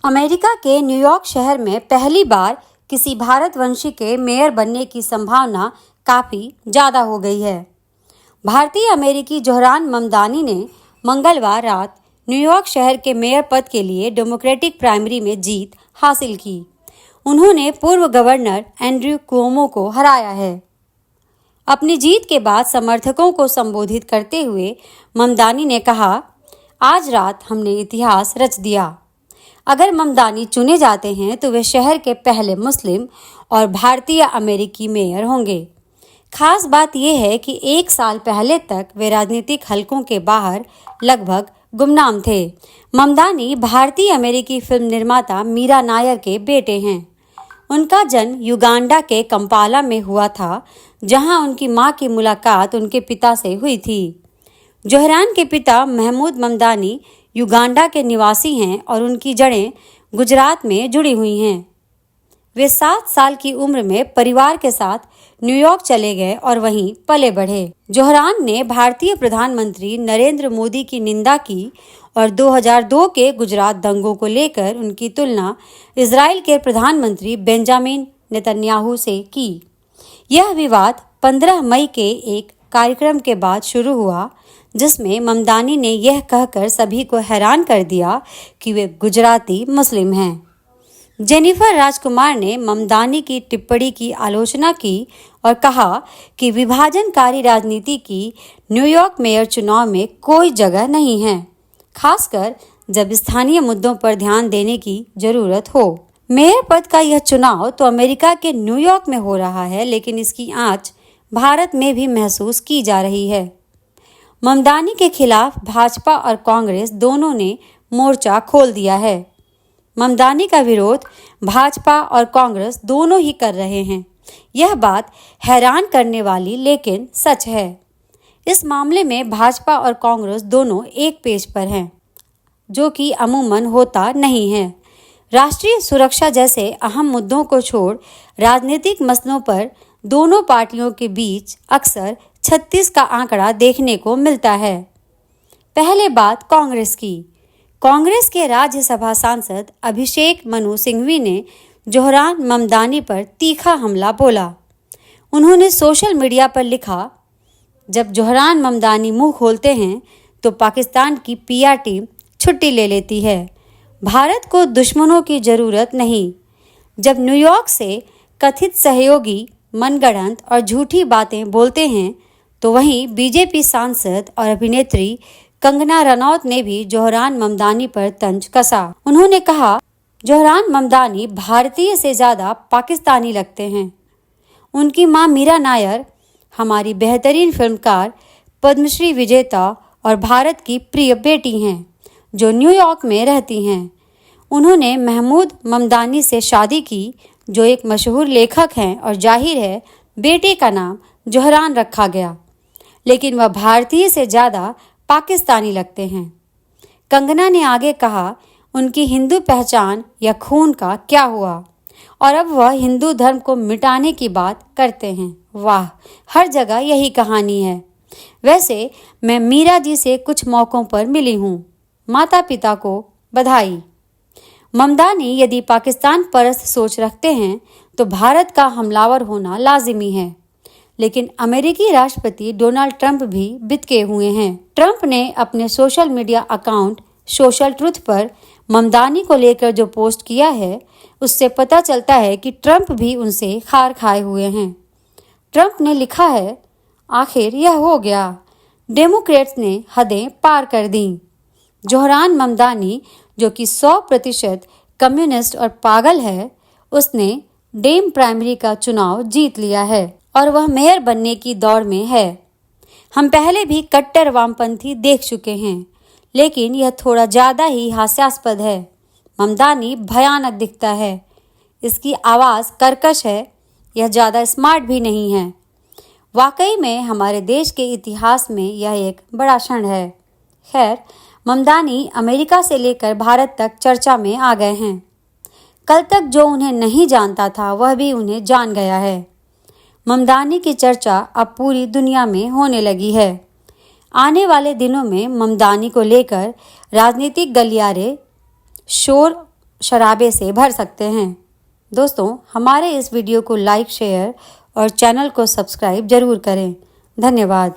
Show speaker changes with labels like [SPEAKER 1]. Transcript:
[SPEAKER 1] America के New York शहर में पहली बार किसी भारतवंशी के मेयर बनने की संभावना काफ़ी ज़्यादा हो गई है। भारतीय अमेरिकी जोहरान ममदानी ने मंगलवार रात न्यूयॉर्क शहर के मेयर पद के लिए डेमोक्रेटिक प्राइमरी में जीत हासिल की। उन्होंने पूर्व गवर्नर एंड्रयू कुओमो को हराया है। अपनी जीत के बाद समर्थकों को संबोधित करते हुए ममदानी ने कहा, आज रात हमने इतिहास रच दिया। अगर ममदानी चुने जाते हैं तो वे शहर के पहले मुस्लिम और भारतीय अमेरिकी मेयर होंगे। खास बात यह है कि 1 साल पहले तक वे राजनीतिक हलकों के बाहर लगभग गुमनाम थे। ममदानी भारतीय अमेरिकी फिल्म निर्माता मीरा नायर के बेटे हैं। उनका जन्म युगांडा के कंपाला में हुआ था, जहां उनकी मां की मुलाकात उनके पिता से हुई थी। जोहरान के पिता महमूद ममदानी युगांडा के निवासी हैं और उनकी जड़ें गुजरात में जुड़ी हुई हैं। वे 7 साल की उम्र में परिवार के साथ न्यूयॉर्क चले गए और वहीं पले बढ़े। जोहरान ने भारतीय प्रधानमंत्री नरेंद्र मोदी की निंदा की और 2002 के गुजरात दंगों को लेकर उनकी तुलना इजराइल के प्रधानमंत्री बेंजामिन नेतन्याहू से की। यह विवाद 15 मई के एक कार्यक्रम के बाद शुरू हुआ, जिसमें ममदानी ने यह कहकर सभी को हैरान कर दिया कि वे गुजराती मुस्लिम हैं। जेनिफर राजकुमार ने ममदानी की टिप्पणी की आलोचना की और कहा कि विभाजनकारी राजनीति की न्यूयॉर्क मेयर चुनाव में कोई जगह नहीं है, खासकर जब स्थानीय मुद्दों पर ध्यान देने की जरूरत हो। मेयर पद का यह चुनाव तो अमेरिका के न्यूयॉर्क में हो रहा है, लेकिन इसकी आंच भारत में भी महसूस की जा रही है। ममदानी के खिलाफ भाजपा और कांग्रेस दोनों ने मोर्चा खोल दिया है। ममदानी का विरोध भाजपा और कांग्रेस दोनों ही कर रहे हैं। यह बात हैरान करने वाली लेकिन सच है। इस मामले में भाजपा और कांग्रेस दोनों एक पेज पर हैं, जो कि अमूमन होता नहीं है। राष्ट्रीय सुरक्षा जैसे अहम मुद्दों को छोड़ राजनीतिक मसलों पर दोनों पार्टियों के बीच अक्सर 36 का आंकड़ा देखने को मिलता है। पहले बात कांग्रेस की। कांग्रेस के राज्यसभा सांसद अभिषेक मनु सिंघवी ने जोहरान ममदानी पर तीखा हमला बोला। उन्होंने सोशल मीडिया पर लिखा, जब जोहरान ममदानी मुंह खोलते हैं तो पाकिस्तान की पीआर टीम छुट्टी ले लेती है। भारत को दुश्मनों की जरूरत नहीं। जब न्यूयॉर्क से कथित सहयोगी मनगढ़ंत और झूठी बातें बोलते हैं तो वहीं बीजेपी सांसद और अभिनेत्री कंगना रनौत ने भी जोहरान ममदानी पर तंज कसा। उन्होंने कहा, जोहरान ममदानी भारतीय से ज़्यादा पाकिस्तानी लगते हैं। उनकी मां मीरा नायर हमारी बेहतरीन फिल्मकार, पद्मश्री विजेता और भारत की प्रिय बेटी हैं, जो न्यूयॉर्क में रहती हैं। उन्होंने महमूद ममदानी से शादी की, जो एक मशहूर लेखक हैं, और जाहिर है बेटे का नाम जोहरान रखा गया, लेकिन वह भारतीय से ज़्यादा पाकिस्तानी लगते हैं। कंगना ने आगे कहा, उनकी हिंदू पहचान या खून का क्या हुआ, और अब वह हिंदू धर्म को मिटाने की बात करते हैं। वाह, हर जगह यही कहानी है। वैसे मैं मीरा जी से कुछ मौक़ों पर मिली हूँ। माता पिता को बधाई। ममदानी यदि पाकिस्तान परस्त सोच रखते हैं तो भारत का हमलावर होना लाजिमी है, लेकिन अमेरिकी राष्ट्रपति डोनाल्ड ट्रंप भी बितके हुए हैं। ट्रंप ने अपने social media account social truth पर ममदानी को लेकर जो पोस्ट किया है, उससे पता चलता है कि ट्रंप भी उनसे खार खाए हुए हैं। ट्रंप ने लिखा है, आखिर यह हो गया, डेमोक्रेट्स ने हदें पार कर दी। जोहरान ममदानी, जो कि 100% कम्युनिस्ट और पागल है, उसने डेम प्राइमरी का चुनाव जीत लिया है और वह मेयर बनने की दौड़ में है। हम पहले भी कट्टर वामपंथी देख चुके हैं, लेकिन यह थोड़ा ज़्यादा ही हास्यास्पद है। ममदानी भयानक दिखता है, इसकी आवाज़ कर्कश है, यह ज़्यादा स्मार्ट भी नहीं है। वाकई में हमारे देश के इतिहास में यह एक बड़ा क्षण है। खैर, ममदानी अमेरिका से लेकर भारत तक चर्चा में आ गए हैं। कल तक जो उन्हें नहीं जानता था, वह भी उन्हें जान गया है। ममदानी की चर्चा अब पूरी दुनिया में होने लगी है। आने वाले दिनों में ममदानी को लेकर राजनीतिक गलियारे शोर शराबे से भर सकते हैं। दोस्तों, हमारे इस वीडियो को लाइक, शेयर और चैनल को सब्सक्राइब जरूर करें। धन्यवाद।